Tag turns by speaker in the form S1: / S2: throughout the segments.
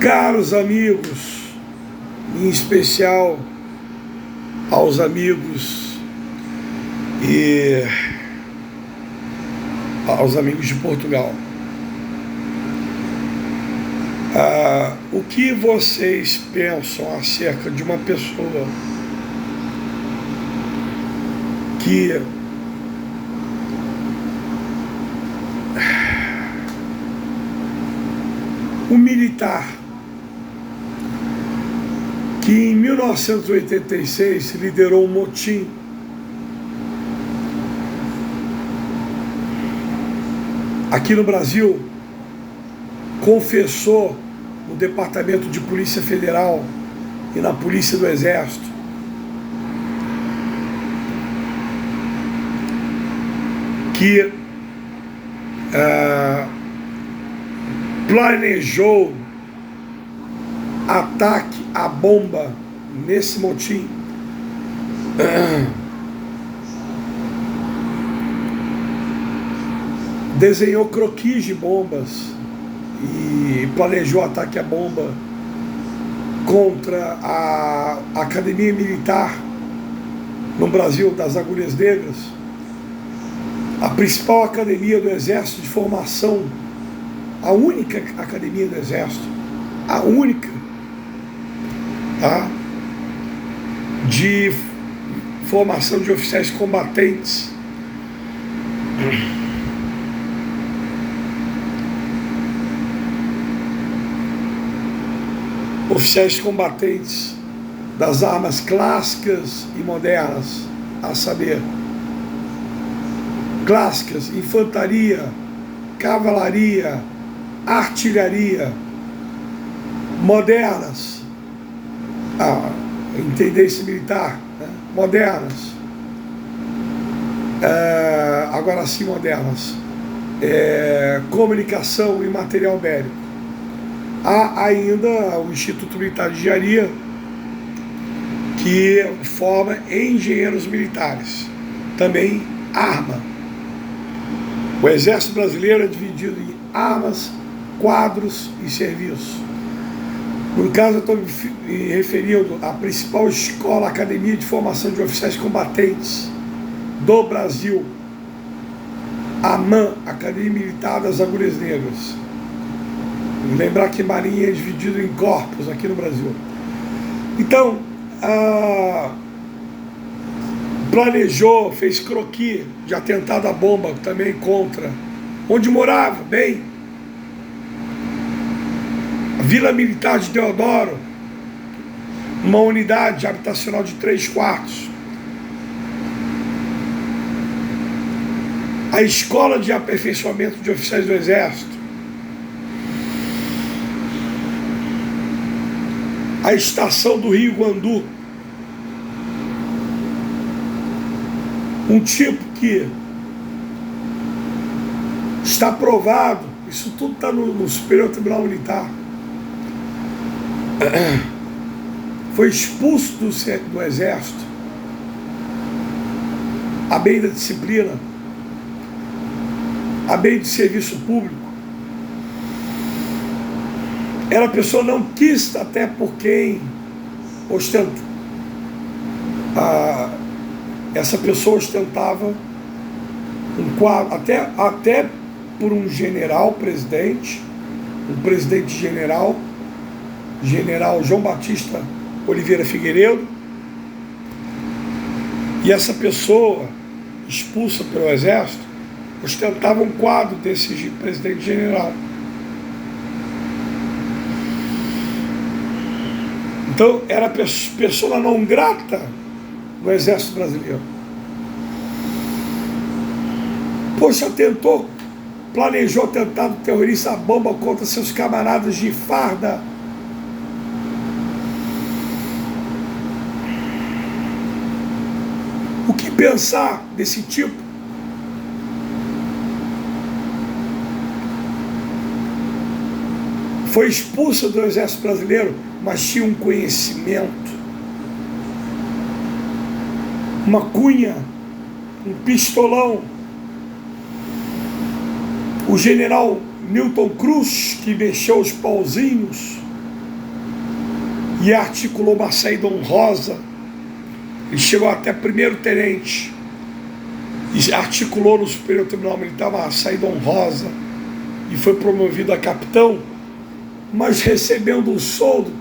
S1: Caros amigos, em especial aos amigos e aos amigos de Portugal, o que vocês pensam acerca de uma pessoa que um militar que em 1986 liderou um motim aqui no Brasil, confessou no Departamento de Polícia Federal e na Polícia do Exército que planejou ataque à bomba nesse motim. Desenhou croquis de bombas e planejou ataque à bomba contra a Academia Militar no Brasil das Agulhas Negras, a principal academia do Exército de formação, a única academia do Exército, a única, tá? De formação de oficiais combatentes. Oficiais combatentes das armas clássicas e modernas, a saber, clássicas, infantaria, cavalaria, artilharia, modernas, intendência militar, né? Modernas, agora sim modernas, comunicação e material bélico. Há ainda o Instituto Militar de Engenharia, que forma engenheiros militares, também arma. O Exército Brasileiro é dividido em armas, quadros e serviços. No caso, eu estou me referindo à principal escola, academia de formação de oficiais combatentes do Brasil, a AMAN, Academia Militar das Agulhas Negras. Lembrar que Marinha é dividido em corpos aqui no Brasil. Então, planejou, fez croquis de atentado à bomba também contra onde morava, bem, a Vila Militar de Deodoro, uma unidade habitacional de 3 quartos, a Escola de Aperfeiçoamento de Oficiais do Exército, a Estação do Rio Guandu, um tipo que está provado, isso tudo está no Superior Tribunal Militar, foi expulso do Exército, a bem da disciplina, a bem de serviço público. Ela, a pessoa não quis, até por quem ostenta. Essa pessoa ostentava um quadro, até por um general presidente, um presidente general João Batista Oliveira Figueiredo, e essa pessoa, expulsa pelo Exército, ostentava um quadro desse presidente general. Então, era pessoa não grata no Exército Brasileiro. Poxa, planejou atentado terrorista, a bomba contra seus camaradas de farda. O que pensar desse tipo? Foi expulsa do Exército Brasileiro, mas tinha um conhecimento, uma cunha, um pistolão. O general Newton Cruz, que mexeu os pauzinhos e articulou uma saída honrosa. Ele chegou até primeiro tenente e articulou no Superior Tribunal Militar uma saída honrosa e foi promovido a capitão, mas recebendo um soldo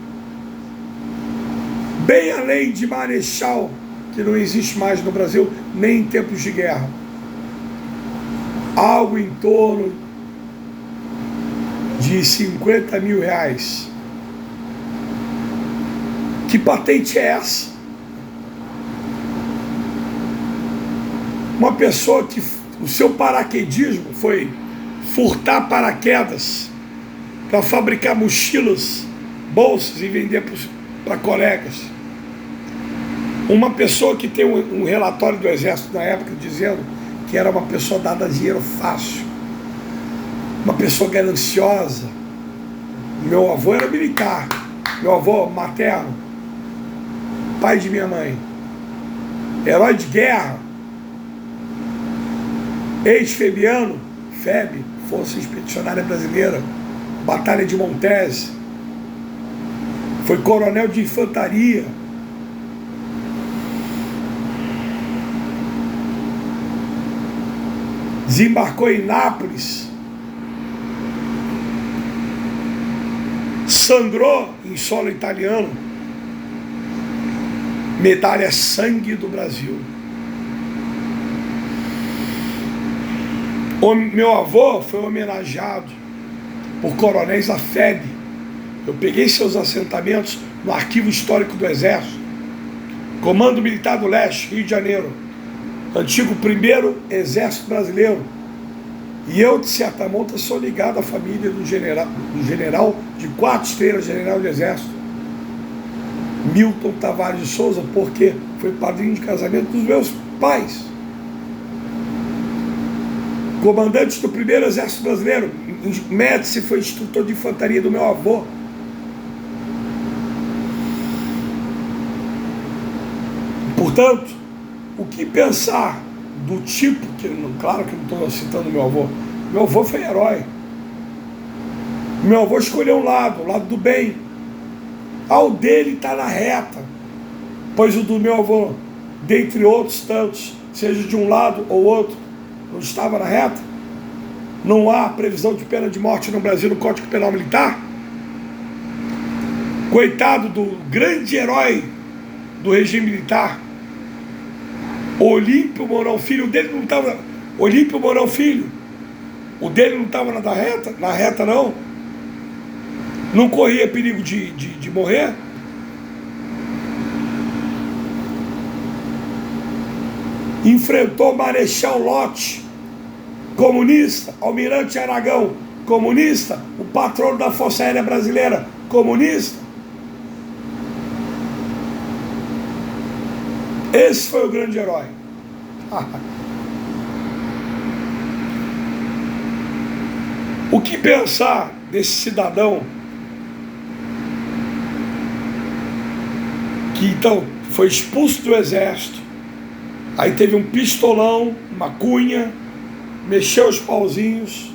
S1: bem além de marechal, que não existe mais no Brasil, nem em tempos de guerra. Algo em torno de 50 mil reais. Que patente é essa? Uma pessoa que o seu paraquedismo foi furtar paraquedas para fabricar mochilas, bolsas e vender para colegas. Uma pessoa que tem um relatório do Exército na época dizendo que era uma pessoa dada a dinheiro fácil, uma pessoa gananciosa. Meu avô era militar, meu avô materno, pai de minha mãe, herói de guerra, ex-febiano, FEB, Força Expedicionária Brasileira, Batalha de Montese, foi coronel de infantaria, desembarcou em Nápoles, sangrou em solo italiano, medalha Sangue do Brasil. O meu avô foi homenageado por coronéis da FEB. Eu peguei seus assentamentos no Arquivo Histórico do Exército, Comando Militar do Leste, Rio de Janeiro, antigo 1º Exército Brasileiro. E eu, de certa monta, sou ligado à família do general de 4 estrelas, general de Exército, Milton Tavares de Souza, porque foi padrinho de casamento dos meus pais. Comandante do 1º Exército Brasileiro, Médici foi instrutor de infantaria do meu avô. Portanto, o que pensar do tipo, claro que não estou citando meu avô foi herói. Meu avô escolheu um lado, o lado do bem. O dele está na reta, pois o do meu avô, dentre outros tantos, seja de um lado ou outro, não estava na reta. Não há previsão de pena de morte no Brasil no Código Penal Militar. Coitado do grande herói do regime militar, Olímpio Mourão Filho. O dele não estava. Olímpio Mourão Filho, o dele não estava na reta não. Não corria perigo de morrer. Enfrentou Marechal Lott, comunista, Almirante Aragão, comunista, o patrono da Força Aérea Brasileira, comunista. Esse foi o grande herói. O que pensar desse cidadão que então foi expulso do exército, aí teve um pistolão, uma cunha, mexeu os pauzinhos,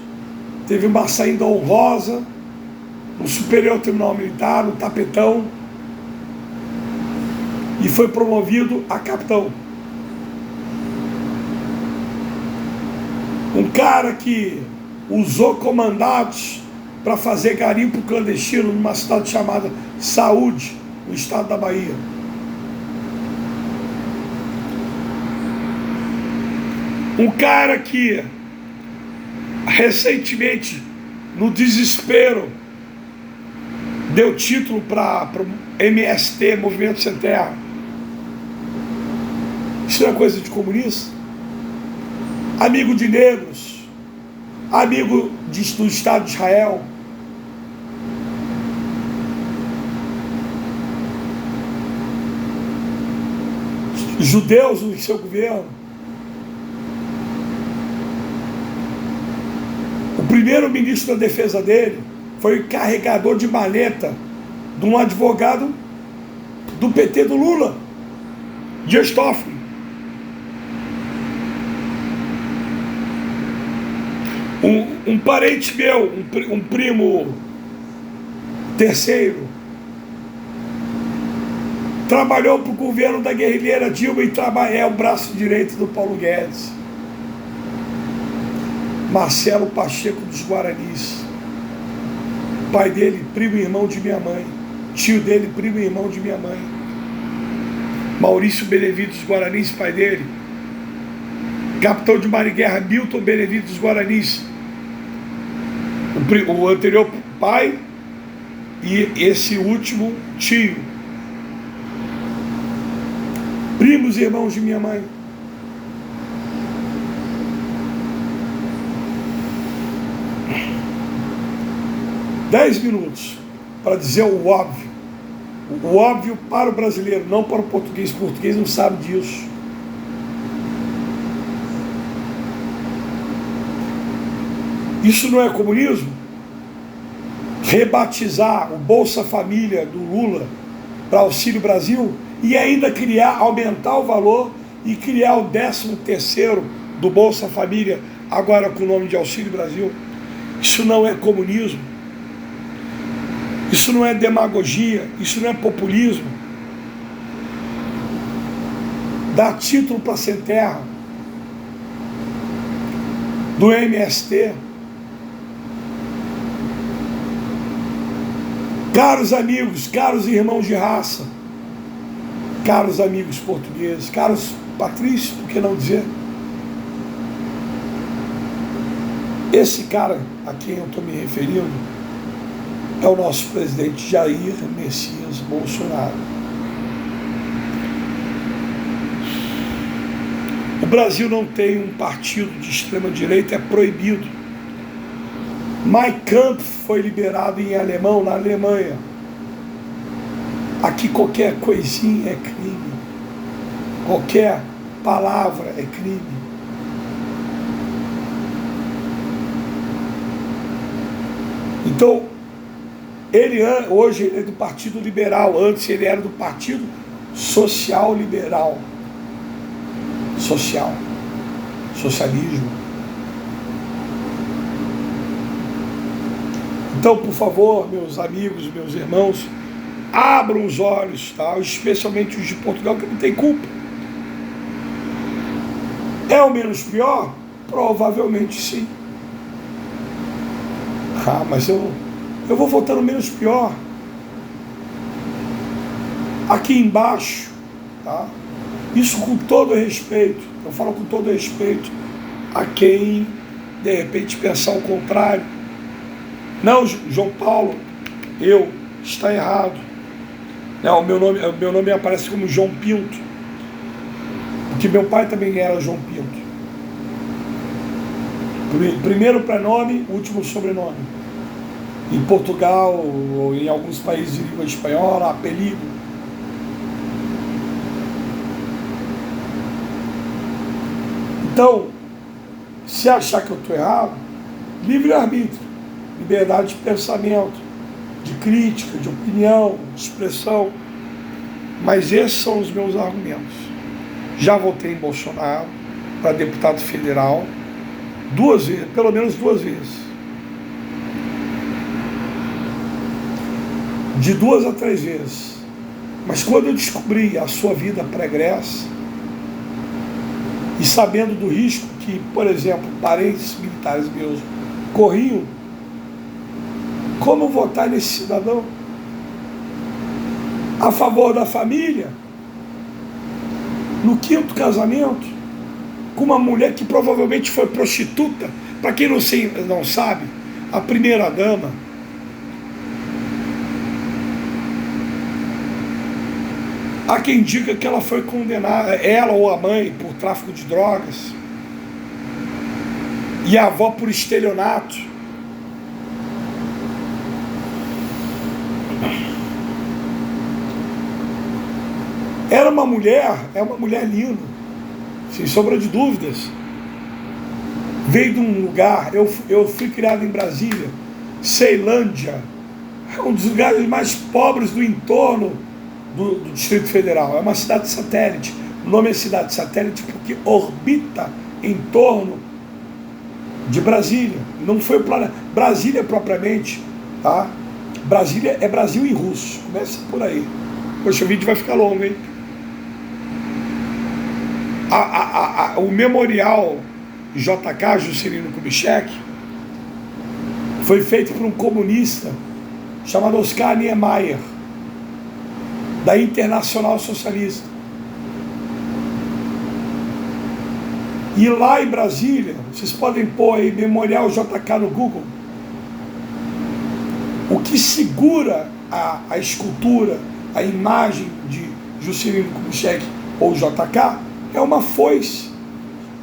S1: teve uma saída honrosa no Superior Tribunal Militar, no tapetão, e foi promovido a capitão. Um cara que usou comandados para fazer garimpo clandestino numa cidade chamada Saúde, no estado da Bahia. Um cara que recentemente, no desespero, deu título para o MST, Movimento Sem Terra. Isso não é coisa de comunista? Amigo de negros, amigo do Estado de Israel. Judeus no seu governo. O primeiro ministro da defesa dele foi carregador de maleta de um advogado do PT do Lula, Dias Toffoli. Um parente meu, um primo terceiro, Trabalhou para o governo da guerrilheira Dilma e é o braço direito do Paulo Guedes. Marcelo Pacheco dos Guaranis. Pai dele, primo e irmão de minha mãe. Tio dele, primo e irmão de minha mãe. Maurício Benevides dos Guaranis, pai dele. Capitão de Mar e Guerra, Milton Benevides dos Guaranis. O anterior pai e esse último tio. Primos e irmãos de minha mãe. Dez minutos para dizer o óbvio. O óbvio para o brasileiro, não para o português. O português não sabe disso. Isso não é comunismo? Rebatizar o Bolsa Família do Lula para Auxílio Brasil e ainda aumentar o valor e criar o 13º do Bolsa Família, agora com o nome de Auxílio Brasil. Isso não é comunismo. Isso não é demagogia, isso não é populismo. Dar título para sem terra do MST. Caros amigos, caros irmãos de raça, caros amigos portugueses, caros patrícios, por que não dizer? Esse cara a quem eu estou me referindo é o nosso presidente Jair Messias Bolsonaro. O Brasil não tem um partido de extrema direita, é proibido. Mein Kampf foi liberado em alemão na Alemanha. Aqui qualquer coisinha é crime. Qualquer palavra é crime. Então, hoje ele é do Partido Liberal, antes ele era do Partido Social Liberal. Socialismo. Então, por favor, meus amigos, meus irmãos, abram os olhos, tá? Especialmente os de Portugal, que não tem culpa. É o menos pior? Provavelmente sim. Mas eu vou votar no menos pior. Aqui embaixo, tá? Isso com todo respeito, eu falo com todo respeito a quem de repente pensar o contrário. Não, João Paulo, está errado. Não, o meu nome aparece como João Pinto, porque meu pai também era João Pinto. Primeiro prenome, último sobrenome. Em Portugal, ou em alguns países de língua espanhola, apelido. Então, se achar que eu estou errado, livre-arbítrio, liberdade de pensamento, de crítica, de opinião, de expressão. Mas esses são os meus argumentos. Já votei em Bolsonaro para deputado federal 2 vezes, pelo menos 2 vezes. De 2 a 3 vezes. Mas quando eu descobri a sua vida pregressa, e sabendo do risco que, por exemplo, parentes militares meus corriam, como votar nesse cidadão? A favor da família? No 5º casamento? Com uma mulher que provavelmente foi prostituta? Para quem não sabe, a primeira dama há quem diga que ela foi condenada, ela ou a mãe, por tráfico de drogas, e a avó por estelionato. É uma mulher linda, sem sombra de dúvidas. Veio de um lugar, eu fui criado em Brasília, Ceilândia, é um dos lugares mais pobres do entorno do Distrito Federal. É uma cidade satélite. O nome é cidade satélite porque orbita em torno de Brasília. Não foi o planeta Brasília propriamente, tá? Brasília é Brasil em russo, começa por aí. Poxa, o vídeo vai ficar longo, hein? O memorial JK, Juscelino Kubitschek, foi feito por um comunista chamado Oscar Niemeyer, da Internacional Socialista. E lá em Brasília, vocês podem pôr aí Memorial JK no Google, o que segura a escultura, a imagem de Juscelino Kubitschek ou JK é uma foice.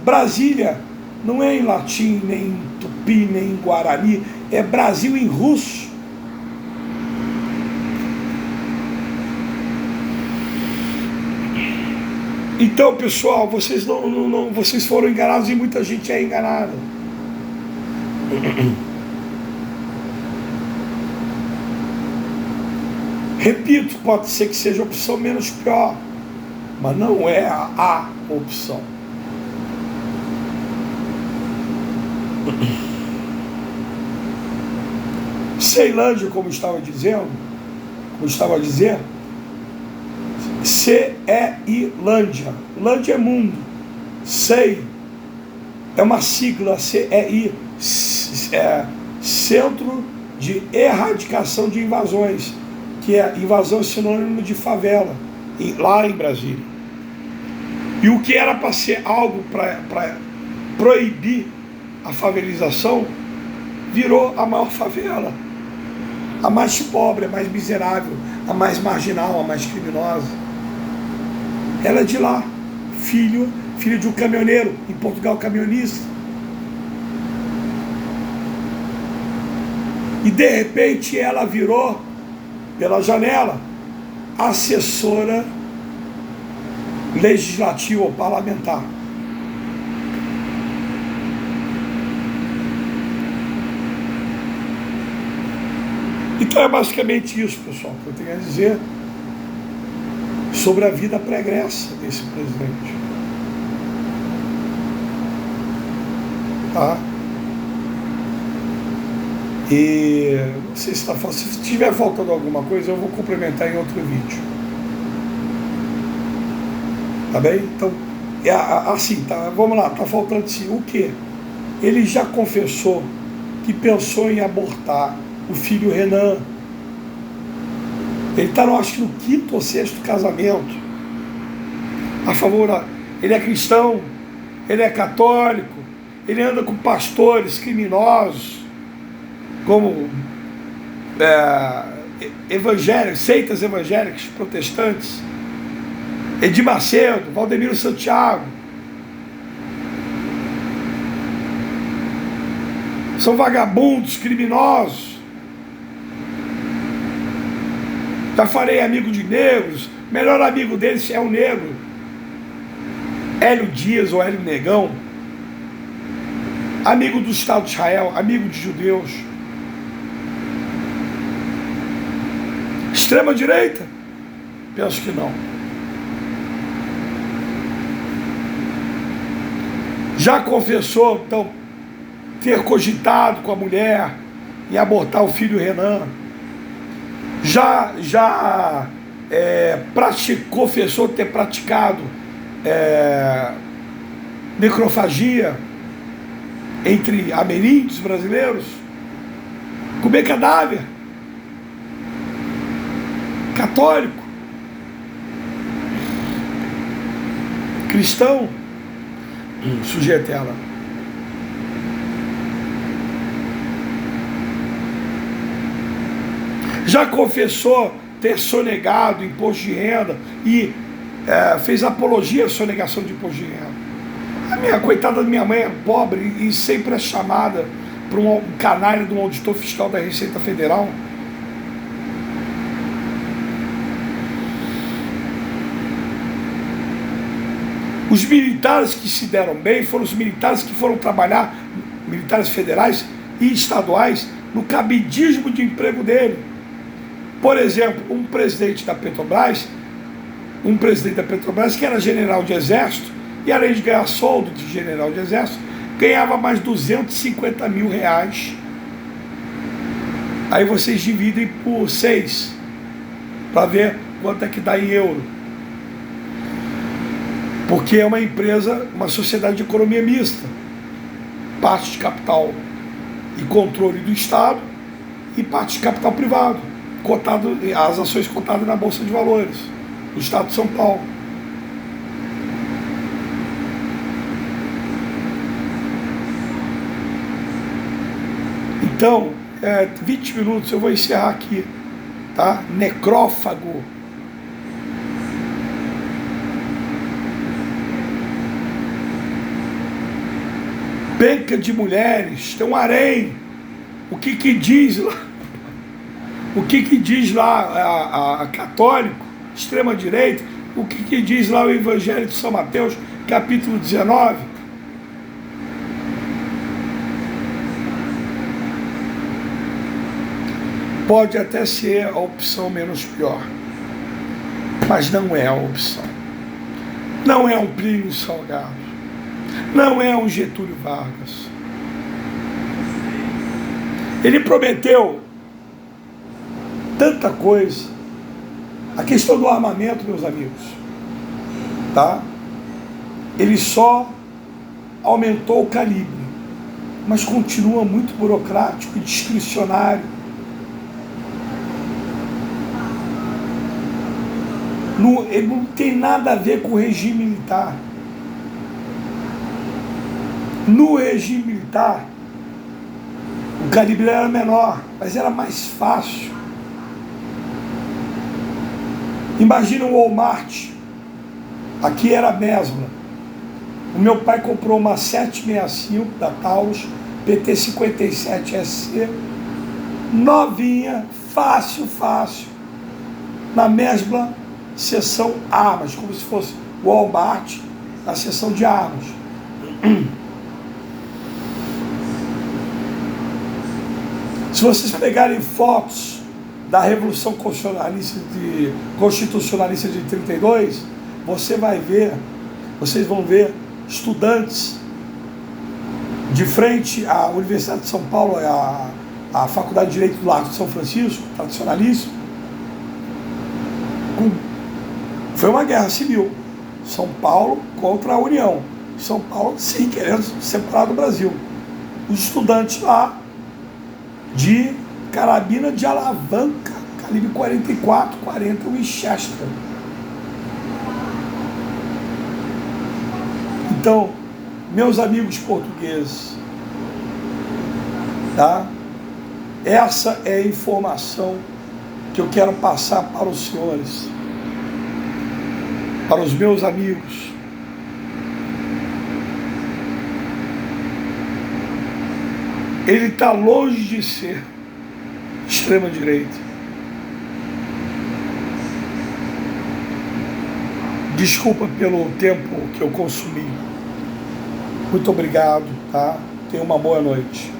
S1: Brasília não é em latim, nem em tupi, nem em guarani, é Brasil em russo. Então, pessoal, vocês vocês foram enganados e muita gente é enganada. Repito, pode ser que seja a opção menos pior, mas não é a opção. Ceilândia, como estava dizendo, CEI-lândia. Lândia é mundo. CEI é uma sigla, CEI, Centro de Erradicação de Invasões, que é invasão é sinônimo de favela, lá em Brasília. E o que era para ser algo para proibir a favelização, virou a maior favela, a mais pobre, a mais miserável, a mais marginal, a mais criminosa. Ela é de lá, filho de um caminhoneiro, em Portugal, camionista. E de repente ela virou, pela janela, assessora legislativa ou parlamentar. Então é basicamente isso, pessoal, que eu tenho a dizer sobre a vida pregressa desse presidente. Tá? E não sei se está falando. Se estiver faltando alguma coisa, eu vou complementar em outro vídeo. Tá bem? Então, assim, tá, vamos lá, tá faltando sim. O quê? Ele já confessou que pensou em abortar o filho Renan. Ele está, acho que no 5º ou 6º casamento. A favor, ele é cristão, ele é católico, ele anda com pastores criminosos, como evangélicos, seitas evangélicas, protestantes, Edir Macedo, Valdemiro Santiago. São vagabundos, criminosos. Já falei amigo de negros, melhor amigo deles é o negro, Hélio Dias ou Hélio Negão, amigo do Estado de Israel, amigo de judeus. Extrema direita? Penso que não. Já confessou, então, ter cogitado com a mulher e abortar o filho Renan. Já confessou ter praticado necrofagia entre ameríndios brasileiros, comer cadáver, católico, cristão, sujeito a ela. Já confessou ter sonegado imposto de renda e fez apologia à sonegação de imposto de renda. A coitada da minha mãe é pobre e sempre é chamada para um canalha de um auditor fiscal da Receita Federal. Os militares que se deram bem foram os militares que foram trabalhar, militares federais e estaduais, no cabidismo de emprego dele. Por exemplo, um presidente da Petrobras que era general de exército, e além de ganhar soldo de general de exército, ganhava mais 250 mil reais. Aí vocês dividem por 6, para ver quanto é que dá em euro. Porque é uma empresa, uma sociedade de economia mista. Parte de capital e controle do Estado e parte de capital privado. Cotado, as ações cotadas na Bolsa de Valores do Estado de São Paulo. Então, 20 minutos, eu vou encerrar aqui, tá? Necrófago. Penca de mulheres, tem um harém. O que diz lá? O que diz lá a católico, extrema-direita? O que diz lá o Evangelho de São Mateus, capítulo 19? Pode até ser a opção menos pior, mas não é a opção. Não é um Plínio Salgado. Não é um Getúlio Vargas. Ele prometeu tanta coisa. A questão do armamento, meus amigos, tá? Ele só aumentou o calibre, mas continua muito burocrático e discricionário. Ele não tem nada a ver com o regime militar. No regime militar, o calibre era menor, mas era mais fácil. Imagina um Walmart, aqui era a mesma. O meu pai comprou uma 765 da Taurus, PT57SC, novinha, fácil, na mesma seção armas, como se fosse o Walmart, na seção de armas. Se vocês pegarem fotos da Revolução Constitucionalista de 32, vocês vão ver estudantes de frente à Universidade de São Paulo, à Faculdade de Direito do Largo de São Francisco, tradicionalíssimo. Foi uma guerra civil. São Paulo contra a União. São Paulo, sim, querendo se separar do Brasil. Os estudantes lá, de carabina de alavanca, calibre 44, 40 Winchester. Então, meus amigos portugueses, tá? Essa é a informação que eu quero passar para os senhores, para os meus amigos. Ele está longe de ser extrema-direita. Desculpa pelo tempo que eu consumi. Muito obrigado, tá? Tenha uma boa noite.